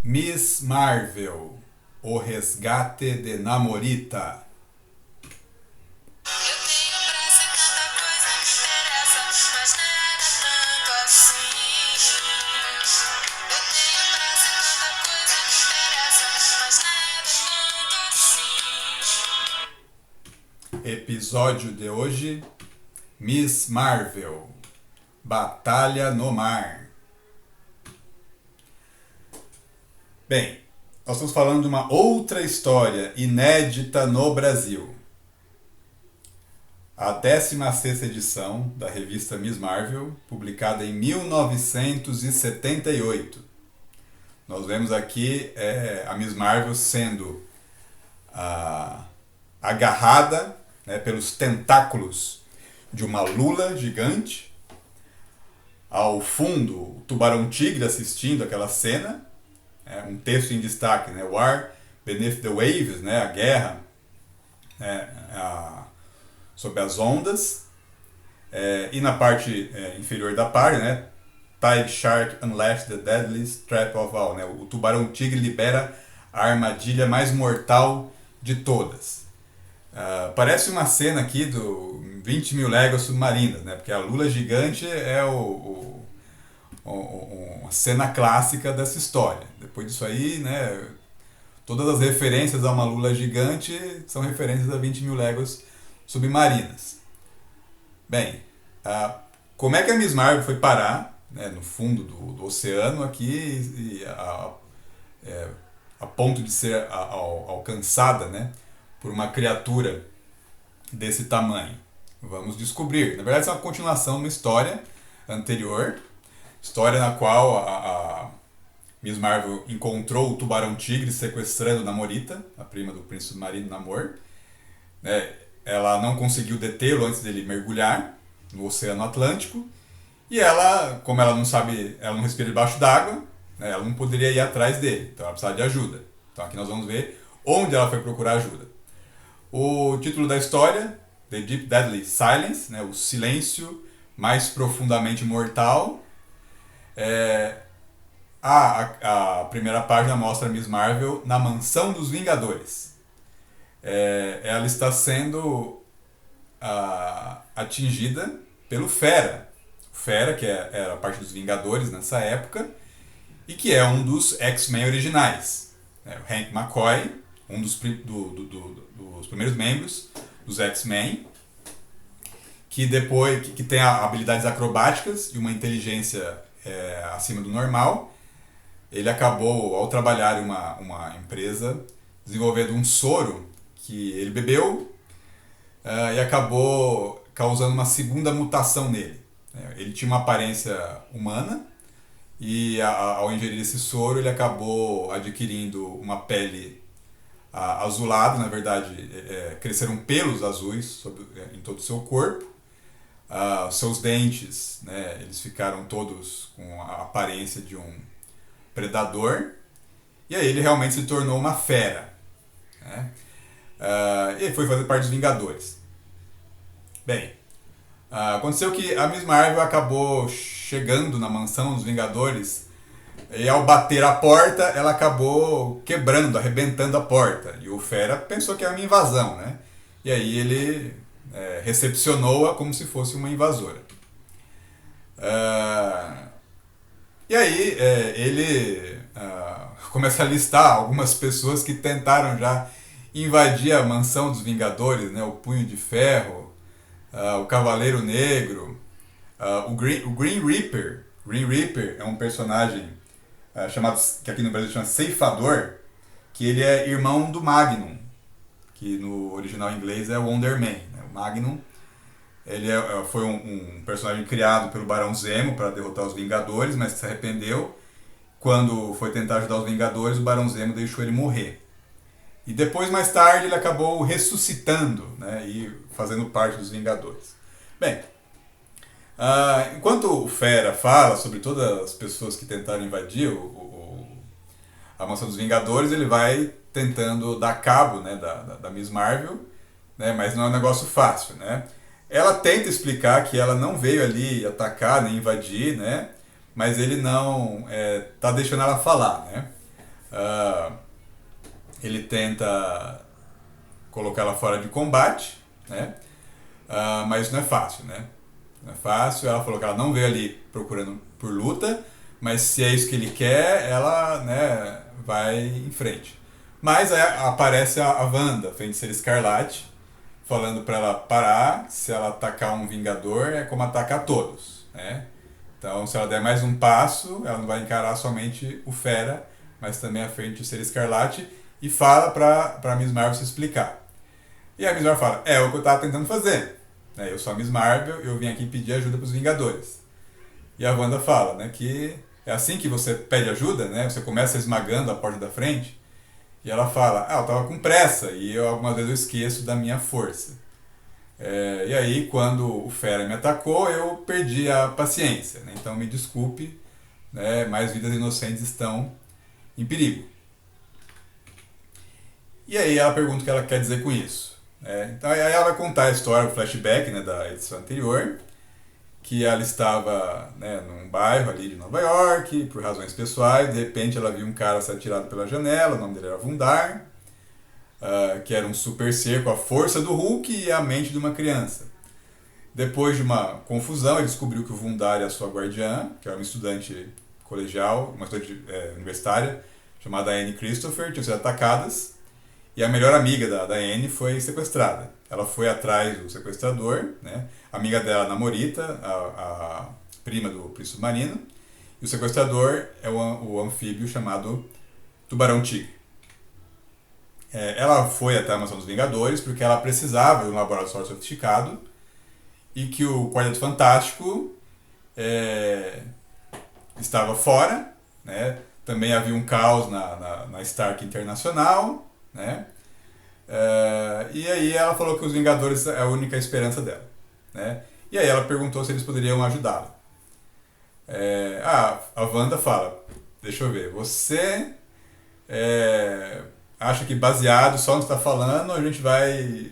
Miss Marvel, o resgate de Namorita. Eu tenho pressa, tanta coisa me interessa, mas nada tanto assim. Eu tenho pressa, tanta coisa me interessa, mas nada tanto assim. Episódio de hoje: Miss Marvel, Batalha no Mar. Bem, nós estamos falando de uma outra história inédita no Brasil. A 16ª edição da revista Miss Marvel, publicada em 1978. Nós vemos aqui a Miss Marvel sendo agarrada, né, pelos tentáculos de uma lula gigante. Ao fundo, o tubarão-tigre assistindo aquela cena. Um texto em destaque, né? War Beneath the Waves, né? A guerra sob as ondas. E na parte inferior da página, né? Tide Shark unleashed the deadliest trap of all, né? O tubarão-tigre libera a armadilha mais mortal de todas. Parece uma cena aqui do 20 mil léguas submarinas, né? Porque a lula gigante é uma cena clássica dessa história. Depois disso aí, né, todas as referências a uma lula gigante são referências a 20 mil léguas submarinas. Bem, como é que a Miss Marvel foi parar, né, no fundo do oceano aqui a ponto de ser alcançada, né, por uma criatura desse tamanho? Vamos descobrir. Na verdade, isso é uma continuação de uma história anterior, história na qual a Miss Marvel encontrou o tubarão-tigre sequestrando Namorita, a prima do príncipe submarino Namor. Ela não conseguiu detê-lo antes dele mergulhar no Oceano Atlântico. E ela, como ela não sabe, ela não respira debaixo d'água, né, ela não poderia ir atrás dele. Então ela precisava de ajuda. Então aqui nós vamos ver onde ela foi procurar ajuda. O título da história, The Deep Deadly Silence, né, o silêncio mais profundamente mortal. A primeira página mostra a Miss Marvel na Mansão dos Vingadores. Ela está sendo atingida pelo Fera. O Fera, que era parte dos Vingadores nessa época, e que é um dos X-Men originais. O Hank McCoy, um dos primeiros membros dos X-Men, que depois que tem habilidades acrobáticas e uma inteligência acima do normal. Ele acabou, ao trabalhar em uma empresa, desenvolvendo um soro que ele bebeu e acabou causando uma segunda mutação nele. Ele tinha uma aparência humana e ao ingerir esse soro ele acabou adquirindo uma pele azulada. Na verdade, cresceram pelos azuis em todo o seu corpo. Seus dentes, né, eles ficaram todos com a aparência de um predador, e aí ele realmente se tornou uma fera, né? E foi fazer parte dos Vingadores. Bem, aconteceu que a Miss Marvel acabou chegando na mansão dos Vingadores e ao bater a porta ela acabou quebrando, arrebentando a porta, e o Fera pensou que era uma invasão, né? E aí ele recepcionou-a como se fosse uma invasora. E aí ele começa a listar algumas pessoas que tentaram já invadir a mansão dos Vingadores, né? O Punho de Ferro, o Cavaleiro Negro, o Green Reaper. Green Reaper é um personagem chamado, que aqui no Brasil chama Ceifador, que ele é irmão do Magnum, que no original inglês é Wonder Man, né? O Magnum, ele foi um personagem criado pelo Barão Zemo para derrotar os Vingadores, mas se arrependeu. Quando foi tentar ajudar os Vingadores, o Barão Zemo deixou ele morrer. E depois, mais tarde, ele acabou ressuscitando, né, e fazendo parte dos Vingadores. Bem, enquanto o Fera fala sobre todas as pessoas que tentaram invadir a Mansão dos Vingadores, ele vai tentando dar cabo, né, da Miss Marvel, né, mas não é um negócio fácil, né? Ela tenta explicar que ela não veio ali atacar nem invadir, né? Mas ele não tá deixando ela falar, né? Uh, ele tenta colocar ela fora de combate, né? Mas isso não é fácil, né? Não é fácil. Ela falou que ela não veio ali procurando por luta, mas se é isso que ele quer, ela, né, vai em frente. Mas aí aparece a Wanda, Feiticeira Escarlate, falando para ela parar. Se ela atacar um Vingador, é como atacar todos, né? Então, se ela der mais um passo, ela não vai encarar somente o Fera, mas também a Feiticeira Escarlate, e fala para Miss Marvel se explicar. E a Miss Marvel fala, é o que eu estava tentando fazer. Eu sou a Miss Marvel, eu vim aqui pedir ajuda para os Vingadores. E a Wanda fala, né, que é assim que você pede ajuda, né? Você começa esmagando a porta da frente. E ela fala, eu estava com pressa e algumas vezes eu esqueço da minha força. E aí, quando o Fera me atacou, eu perdi a paciência, né? Então me desculpe, né? Mais vidas inocentes estão em perigo. E aí ela pergunta o que ela quer dizer com isso. Então aí ela vai contar a história, o flashback, né, da edição anterior, que ela estava, né, num bairro ali de Nova York, por razões pessoais, de repente ela viu um cara ser atirado pela janela, o nome dele era Vundar, que era um super ser com a força do Hulk e a mente de uma criança. Depois de uma confusão, ele descobriu que o Vundar é a sua guardiã, que era uma estudante colegial, uma estudante universitária, chamada Anne Christopher, tinham sido atacadas, e a melhor amiga da Anne foi sequestrada. Ela foi atrás do sequestrador, né? A amiga dela, Namorita, a prima do príncipe submarino, e o sequestrador é o anfíbio chamado Tubarão-Tigre. Ela foi até a Mansão dos Vingadores porque ela precisava de um laboratório sofisticado e que o Quarteto Fantástico estava fora, né? Também havia um caos na Stark Internacional, né? E aí ela falou que os Vingadores é a única esperança dela, né? E aí ela perguntou se eles poderiam ajudá-la. A Wanda fala, deixa eu ver, você acha que baseado só no que está falando a gente vai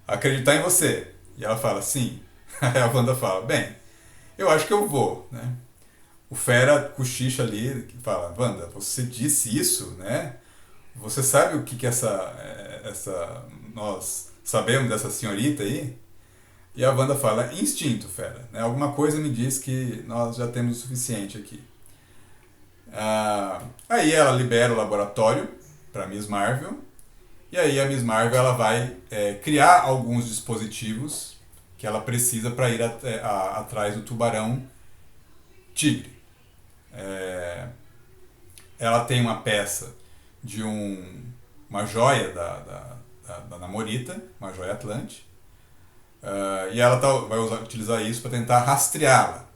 acreditar em você? E ela fala, sim. Aí a Wanda fala, bem, eu acho que eu vou, né? O Fera cochicha ali, que fala, Wanda, você disse isso, né? Você sabe o que nós sabemos dessa senhorita aí? E a Wanda fala, instinto, Fera, né? Alguma coisa me diz que nós já temos o suficiente aqui. Aí ela libera o laboratório para Miss Marvel, e aí a Miss Marvel ela vai criar alguns dispositivos que ela precisa para ir atrás do tubarão tigre. Ela tem uma peça de uma joia da Namorita, uma joia Atlante, e ela vai utilizar isso para tentar rastreá-la,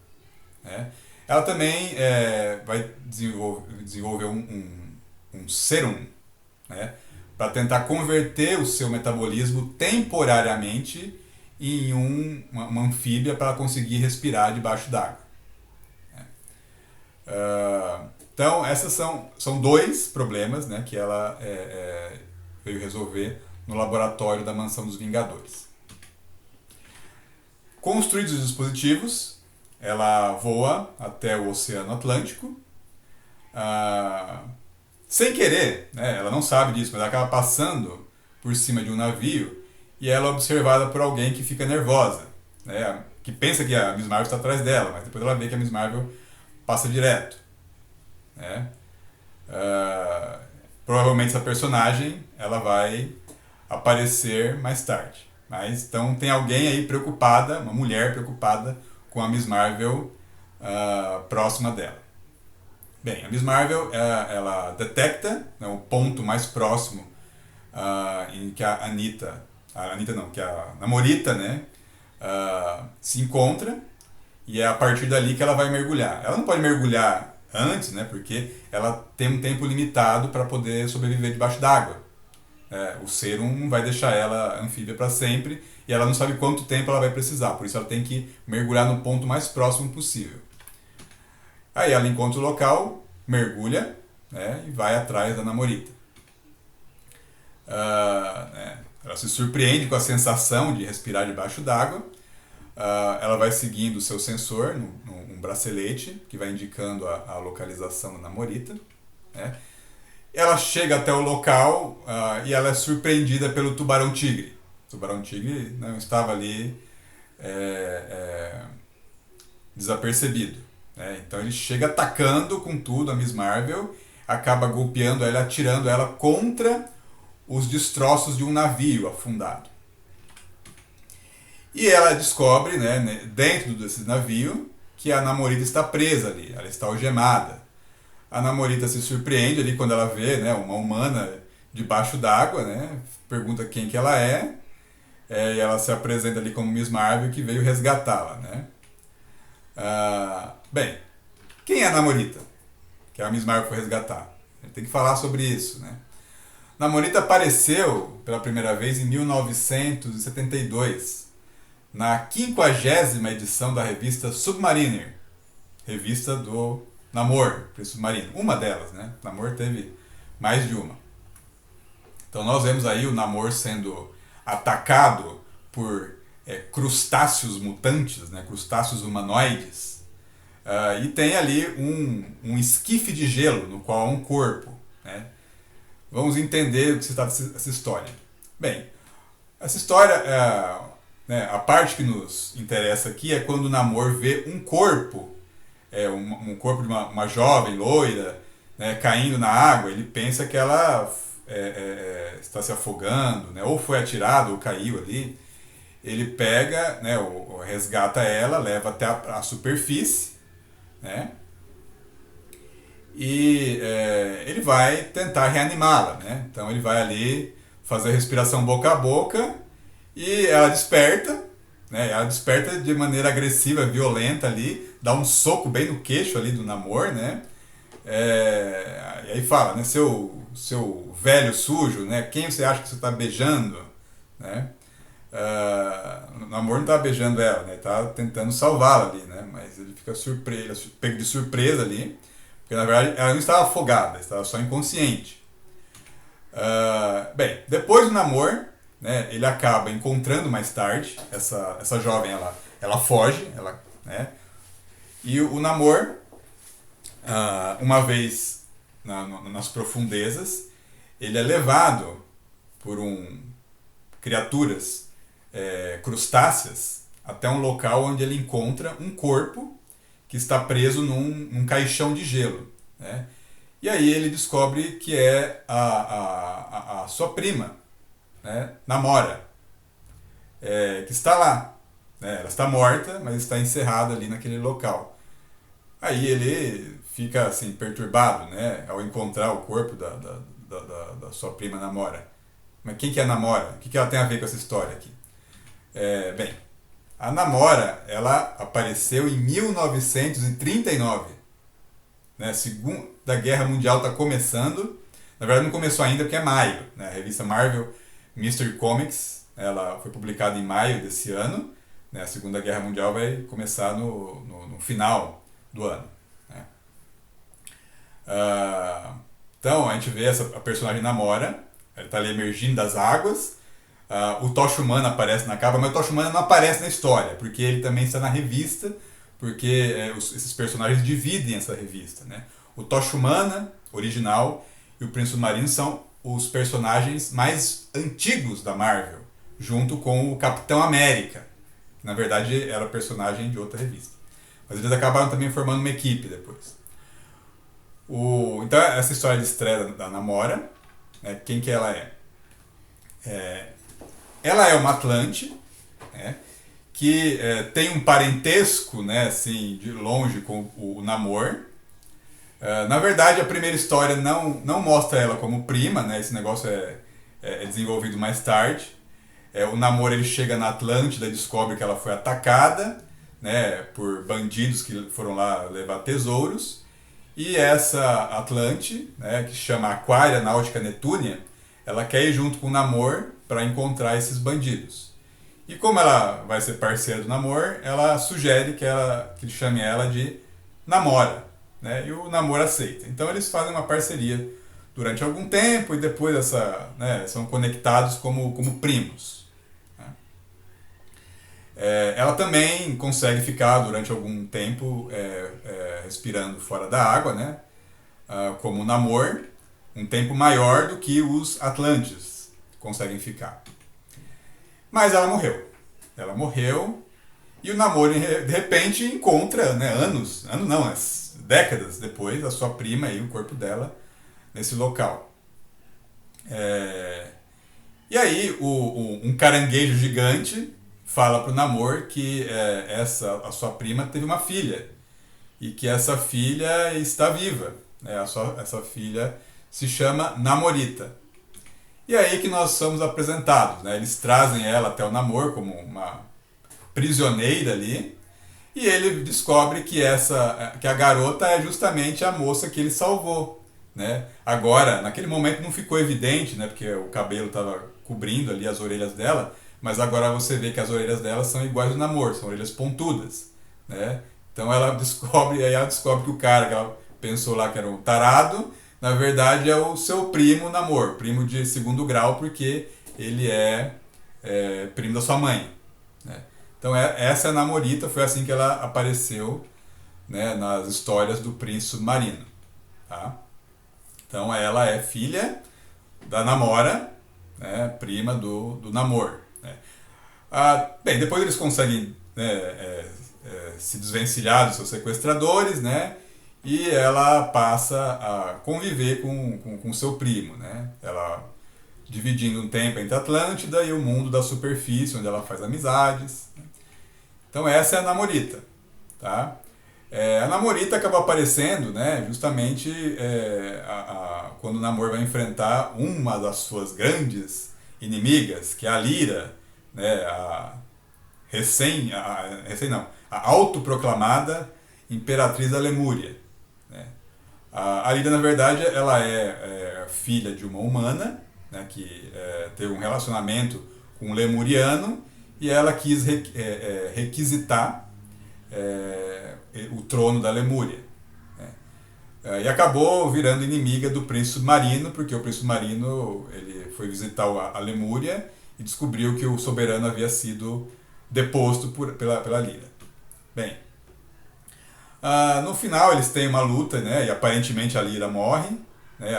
né? Ela também vai desenvolver um serum, né, para tentar converter o seu metabolismo temporariamente em uma anfíbia para conseguir respirar debaixo d'água. Então, esses são dois problemas, né, que ela veio resolver no laboratório da Mansão dos Vingadores. Construídos os dispositivos, ela voa até o Oceano Atlântico, sem querer, né, ela não sabe disso, mas ela acaba passando por cima de um navio e ela é observada por alguém que fica nervosa, né, que pensa que a Miss Marvel está atrás dela, mas depois ela vê que a Miss Marvel passa direto, né? Provavelmente essa personagem ela vai aparecer mais tarde. Mas então tem alguém aí preocupada, uma mulher preocupada com a Miss Marvel próxima dela. Bem, a Miss Marvel ela detecta, né, o ponto mais próximo em que a Namorita, né, se encontra, e é a partir dali que ela vai mergulhar. Ela não pode mergulhar antes, né, porque ela tem um tempo limitado para poder sobreviver debaixo d'água. O serum vai deixar ela anfíbia para sempre e ela não sabe quanto tempo ela vai precisar, por isso ela tem que mergulhar no ponto mais próximo possível. Aí ela encontra o local, mergulha, né, e vai atrás da Namorita. Ela se surpreende com a sensação de respirar debaixo d'água. Ela vai seguindo o seu sensor, um bracelete, que vai indicando a localização da Namorita. né? Ela chega até o local e ela é surpreendida pelo tubarão-tigre. O tubarão-tigre não estava ali desapercebido, né? Então ele chega atacando com tudo a Miss Marvel, acaba golpeando ela, atirando ela contra os destroços de um navio afundado. E ela descobre, né, dentro desse navio, que a Namorita está presa ali, ela está algemada. A Namorita se surpreende ali quando ela vê, né, uma humana debaixo d'água, né, pergunta quem que ela e ela se apresenta ali como Miss Marvel que veio resgatá-la, né. Bem, quem é a Namorita? Que a Miss Marvel foi resgatar. A gente tem que falar sobre isso, né. Namorita apareceu pela primeira vez em 1972, na 50ª edição da revista Submariner, revista do Namor, submarino. Uma delas, né? Namor teve mais de uma. Então nós vemos aí o Namor sendo atacado por crustáceos mutantes, né? Crustáceos humanoides. E tem ali um esquife de gelo, no qual há um corpo, né? Vamos entender o que se trata essa história. Bem, essa história, né, a parte que nos interessa aqui é quando o Namor vê um corpo, um corpo de uma jovem loira, né, caindo na água. Ele pensa que ela está se afogando, né, ou foi atirado ou caiu ali. Ele pega, né, resgata ela, leva até a superfície, né, e ele vai tentar reanimá-la, né? Então ele vai ali fazer a respiração boca a boca e ela desperta, né? Ela desperta de maneira agressiva, violenta ali, dá um soco bem no queixo ali do Namor, né? E aí fala, né? Seu velho sujo, né? Quem você acha que você está beijando, né? O Namor não está beijando ela, né? Tá tentando salvá-la ali, né? Mas ele fica surpreso, pego de surpresa ali. Porque na verdade ela não estava afogada, estava só inconsciente. Bem, depois do Namor, né, ele acaba encontrando mais tarde essa jovem, ela foge, né, e o Namor, uma vez nas profundezas, ele é levado por criaturas crustáceas até um local onde ele encontra um corpo que está preso num caixão de gelo, né? E aí ele descobre que é a sua prima, né? Namora, que está lá, né? Ela está morta, mas está encerrada ali naquele local. Aí ele fica assim perturbado, né, ao encontrar o corpo da sua prima Namora. Mas quem que é a Namora? O que ela tem a ver com essa história aqui? Bem, a Namora, ela apareceu em 1939, né? Segunda Guerra Mundial está começando. Na verdade não começou ainda porque é maio, né? A revista Marvel Mystery Comics, ela foi publicada em maio desse ano, né? A Segunda Guerra Mundial vai começar no final do ano, né? Então a gente vê a personagem Namora, ela está ali emergindo das águas. O Tocha Humana aparece na capa, mas o Tocha Humana não aparece na história, porque ele também está na revista, porque esses personagens dividem essa revista, né? O Tocha Humana, original, e o Príncipe Submarino são os personagens mais antigos da Marvel, junto com o Capitão América, que na verdade era personagem de outra revista. Mas eles acabaram também formando uma equipe depois. Então essa história de estreia da Namora, né, quem que ela é? Ela é uma Atlante, né, que tem um parentesco, né, assim, de longe com o Namor. Na verdade, a primeira história não mostra ela como prima, né, esse negócio é desenvolvido mais tarde. O Namor ele chega na Atlântida e descobre que ela foi atacada, né, por bandidos que foram lá levar tesouros. E essa Atlante, né, que se chama Aquaria Náutica Netúnia, ela quer ir junto com o Namor para encontrar esses bandidos. E como ela vai ser parceira do Namor, ela sugere que ele chame ela de Namora, né? E o Namor aceita. Então eles fazem uma parceria durante algum tempo e depois são conectados como primos, né? Ela também consegue ficar durante algum tempo respirando fora da água, né? como Namor, um tempo maior do que os Atlantes conseguem ficar. Mas ela morreu. Ela morreu e o Namor, de repente, encontra, né, décadas depois, a sua prima e o corpo dela nesse local. E aí, um caranguejo gigante fala pro Namor que a sua prima teve uma filha e que essa filha está viva. Essa filha se chama Namorita. E aí que nós somos apresentados, né? Eles trazem ela até o Namor como uma prisioneira ali, e ele descobre que a garota é justamente a moça que ele salvou, né? Agora, naquele momento não ficou evidente, né? Porque o cabelo estava cobrindo ali as orelhas dela, mas agora você vê que as orelhas dela são iguais ao Namor, são orelhas pontudas, né? Então ela descobre que o cara que ela pensou lá que era um tarado, na verdade é o seu primo Namor, primo de segundo grau, porque ele é primo da sua mãe, né? Então essa é a Namorita, foi assim que ela apareceu, né, nas histórias do Príncipe Submarino, tá? Então ela é filha da Namora, né, prima do Namor, né? Bem, depois eles conseguem, né, se desvencilhar dos seus sequestradores, né? E ela passa a conviver com seu primo, né? Ela dividindo um tempo entre a Atlântida e o mundo da superfície, onde ela faz amizades, né? Então essa é a Namorita, tá? A Namorita acaba aparecendo, né, justamente quando o Namor vai enfrentar uma das suas grandes inimigas, que é a Lyra, né, a autoproclamada Imperatriz da Lemúria, né? A Lyra, na verdade, ela é filha de uma humana, né, que teve um relacionamento com um lemuriano, e ela quis requisitar o trono da Lemúria, né? E acabou virando inimiga do Príncipe Submarino, porque o Príncipe Submarino ele foi visitar a Lemúria e descobriu que o soberano havia sido deposto pela Lyra. Bem, no final eles têm uma luta, né, e aparentemente a Lyra morre, né,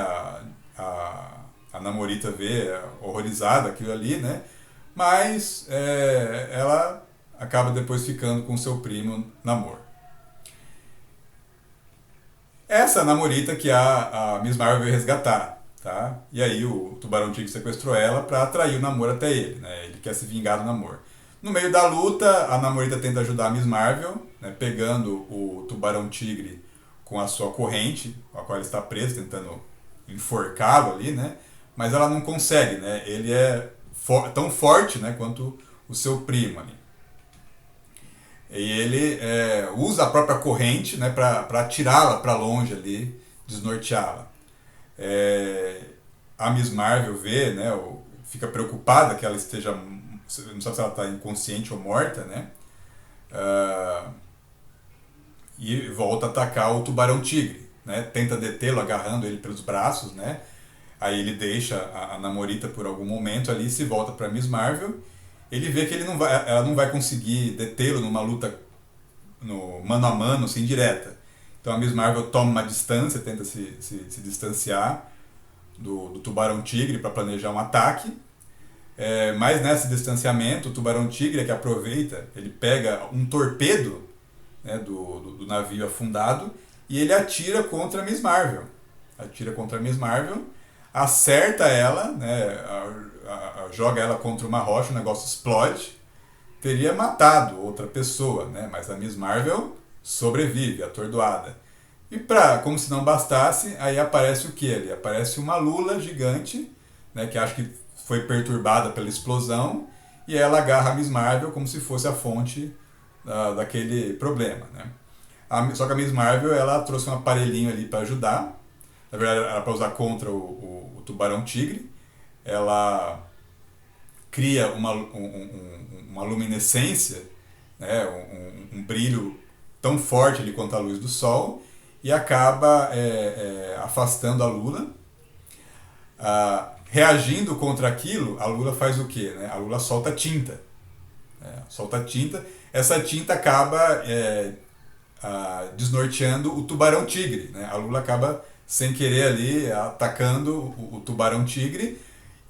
a Namorita vê horrorizada aquilo ali, né, mas ela acaba depois ficando com seu primo Namor. Essa Namorita que a Miss Marvel veio resgatar, tá? E aí o Tubarão Tigre sequestrou ela para atrair o Namor até ele, né? Ele quer se vingar do Namor. No meio da luta, a Namorita tenta ajudar a Miss Marvel, né, pegando o Tubarão Tigre com a sua corrente, com a qual ele está preso, tentando enforcá-lo ali, né? Mas ela não consegue, né? Ele é tão forte, né, quanto o seu primo ali. E ele usa a própria corrente, né, para tirá-la para longe ali, desnorteá-la. A Miss Marvel vê, né, fica preocupada que ela esteja, não sabe se ela está inconsciente ou morta, né, e volta a atacar o Tubarão Tigre, né, tenta detê-lo agarrando ele pelos braços, né, aí ele deixa a Namorita por algum momento ali e se volta para Miss Marvel. Ele vê que ela não vai conseguir detê-lo numa luta no mano a mano, assim, direta. Então a Miss Marvel toma uma distância, tenta se distanciar do Tubarão Tigre para planejar um ataque. Mas nesse distanciamento, o Tubarão Tigre é que aproveita, ele pega um torpedo, né, do navio afundado e ele atira contra a Miss Marvel. Acerta ela, né, joga ela contra uma rocha, o negócio explode, teria matado outra pessoa, né, mas a Miss Marvel sobrevive, atordoada. E como se não bastasse, aí aparece o que ali? Aparece uma lula gigante, né, que acho que foi perturbada pela explosão, e ela agarra a Miss Marvel como se fosse a fonte daquele problema, né. Só que a Miss Marvel ela trouxe um aparelhinho ali para ajudar. Na verdade era para usar contra o Tubarão Tigre. Ela cria uma luminescência, né, um brilho tão forte ali quanto a luz do sol, e acaba afastando a Lula. Reagindo contra aquilo, a Lula faz o quê? Né? A Lula solta tinta. Essa tinta acaba desnorteando o Tubarão Tigre, né? A Lula acaba sem querer ali, atacando o tubarão-tigre.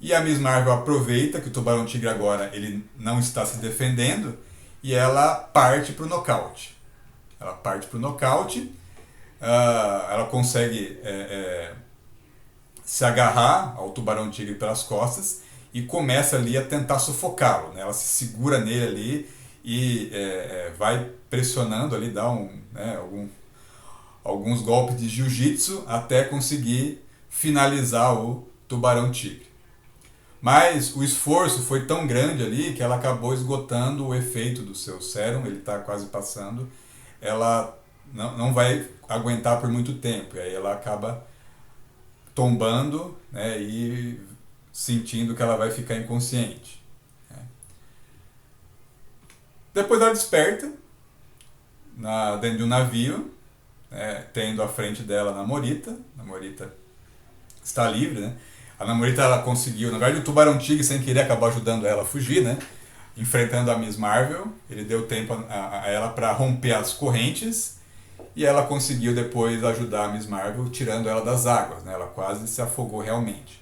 E a Miss Marvel aproveita que o tubarão-tigre agora ele não está se defendendo e ela parte para o nocaute. Ela parte para o nocaute, ela consegue se agarrar ao tubarão-tigre pelas costas e começa ali a tentar sufocá-lo. Né? Ela se segura nele ali e vai pressionando ali, dá alguns golpes de jiu-jitsu até conseguir finalizar o tubarão-tigre. Mas o esforço foi tão grande ali que ela acabou esgotando o efeito do seu sérum, ele está quase passando. Ela não vai aguentar por muito tempo, e aí ela acaba tombando, né, e sentindo que ela vai ficar inconsciente. Né. Depois ela desperta dentro de um navio, né, tendo à frente dela a Namorita. A Namorita está livre, né? A Namorita ela conseguiu, na verdade o tubarão-tigre sem querer acabou ajudando ela a fugir, né? Enfrentando a Miss Marvel, ele deu tempo a ela para romper as correntes e ela conseguiu depois ajudar a Miss Marvel tirando ela das águas, né? Ela quase se afogou realmente.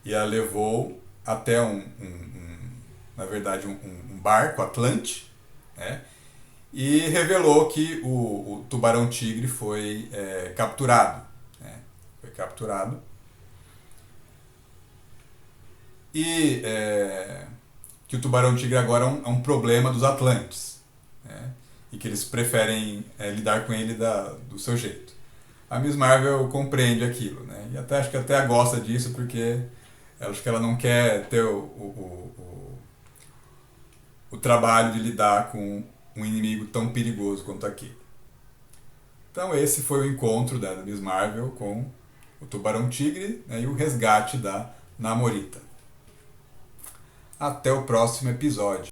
E ela levou até na verdade um barco Atlante, né? E revelou que o tubarão-tigre foi capturado, né? Foi capturado. E que o tubarão-tigre agora é um problema dos Atlantes, né? E que eles preferem lidar com ele do seu jeito. A Miss Marvel compreende aquilo, né? E acho que até gosta disso porque acho que ela não quer ter o trabalho de lidar com um inimigo tão perigoso quanto aquele. Então esse foi o encontro da Miss Marvel com o tubarão-tigre, né, e o resgate da Namorita. Até o próximo episódio.